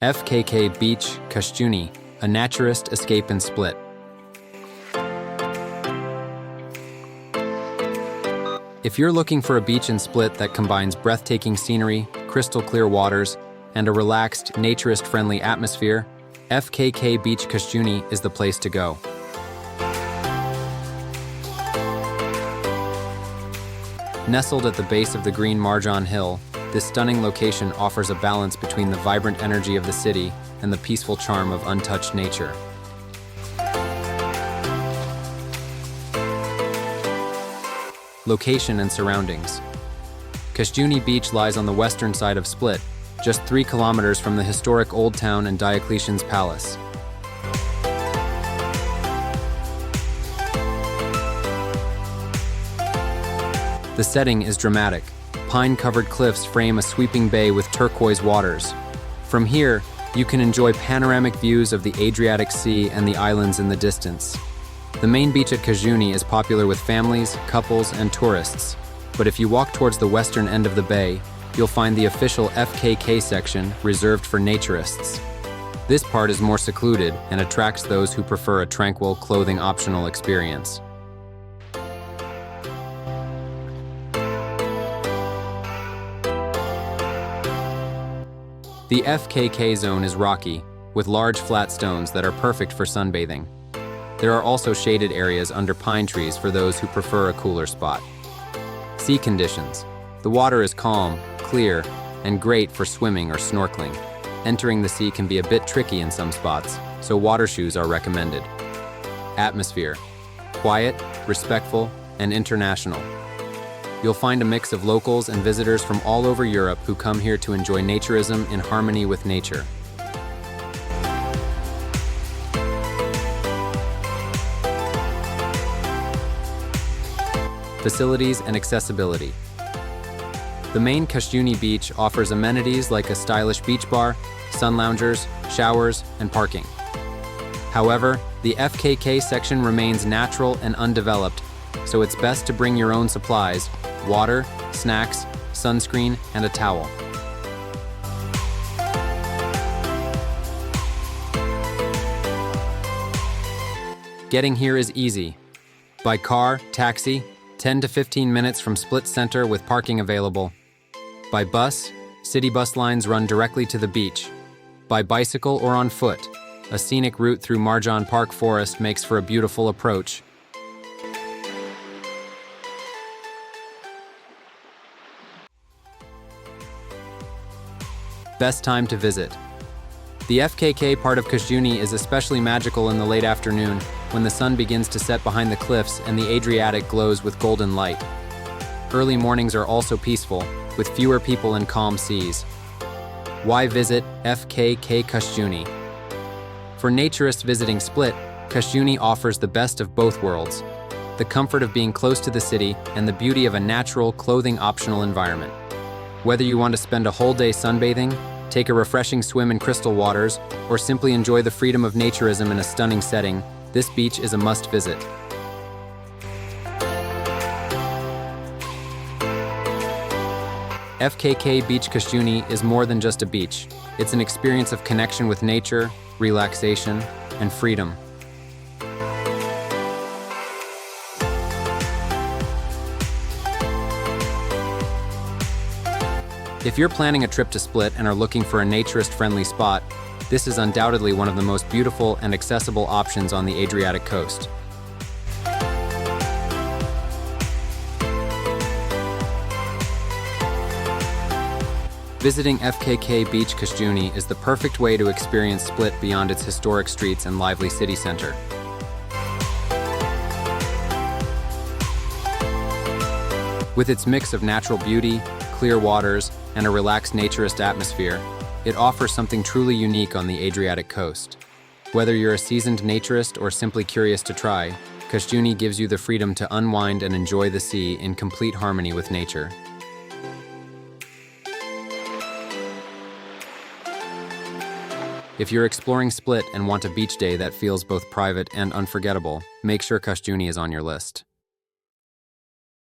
FKK Beach Kašjuni, a naturist escape in Split. If you're looking for a beach in Split that combines breathtaking scenery, crystal clear waters, and a relaxed, naturist-friendly atmosphere, FKK Beach Kašjuni is the place to go. Nestled at the base of the green Marjan Hill, this stunning location offers a balance between the vibrant energy of the city and the peaceful charm of untouched nature. Location and surroundings. Kašjuni Beach lies on the western side of Split, just 3 kilometers from the historic Old Town and Diocletian's palace. The setting is dramatic. Pine-covered cliffs frame a sweeping bay with turquoise waters. From here, you can enjoy panoramic views of the Adriatic Sea and the islands in the distance. The main beach at Kašjuni is popular with families, couples, and tourists. But if you walk towards the western end of the bay, you'll find the official FKK section reserved for naturists. This part is more secluded and attracts those who prefer a tranquil, clothing-optional experience. The FKK zone is rocky, with large flat stones that are perfect for sunbathing. There are also shaded areas under pine trees for those who prefer a cooler spot. Sea conditions. The water is calm, clear, and great for swimming or snorkeling. Entering the sea can be a bit tricky in some spots, so water shoes are recommended. Atmosphere. Quiet, respectful, and international. You'll find a mix of locals and visitors from all over Europe who come here to enjoy naturism in harmony with nature. Facilities and accessibility. The main Kašjuni Beach offers amenities like a stylish beach bar, sun loungers, showers, and parking. However, the FKK section remains natural and undeveloped, so it's best to bring your own supplies: water, snacks, sunscreen, and a towel. Getting here is easy. By car, taxi, 10 to 15 minutes from Split Center with parking available. By bus, city bus lines run directly to the beach. By bicycle or on foot, a scenic route through Marjan Park Forest makes for a beautiful approach. Best time to visit. The FKK part of Kašjuni is especially magical in the late afternoon when the sun begins to set behind the cliffs and the Adriatic glows with golden light. Early mornings are also peaceful, with fewer people and calm seas. Why visit FKK Kašjuni? For naturists visiting Split, Kašjuni offers the best of both worlds: the comfort of being close to the city and the beauty of a natural, clothing-optional environment. Whether you want to spend a whole day sunbathing, take a refreshing swim in crystal waters, or simply enjoy the freedom of naturism in a stunning setting, this beach is a must-visit. FKK Beach Kašjuni is more than just a beach. It's an experience of connection with nature, relaxation, and freedom. If you're planning a trip to Split and are looking for a naturist-friendly spot, this is undoubtedly one of the most beautiful and accessible options on the Adriatic coast. Visiting FKK Beach Kašjuni is the perfect way to experience Split beyond its historic streets and lively city center. With its mix of natural beauty, clear waters, and a relaxed naturist atmosphere, it offers something truly unique on the Adriatic coast. Whether you're a seasoned naturist or simply curious to try, Kašjuni gives you the freedom to unwind and enjoy the sea in complete harmony with nature. If you're exploring Split and want a beach day that feels both private and unforgettable, make sure Kašjuni is on your list.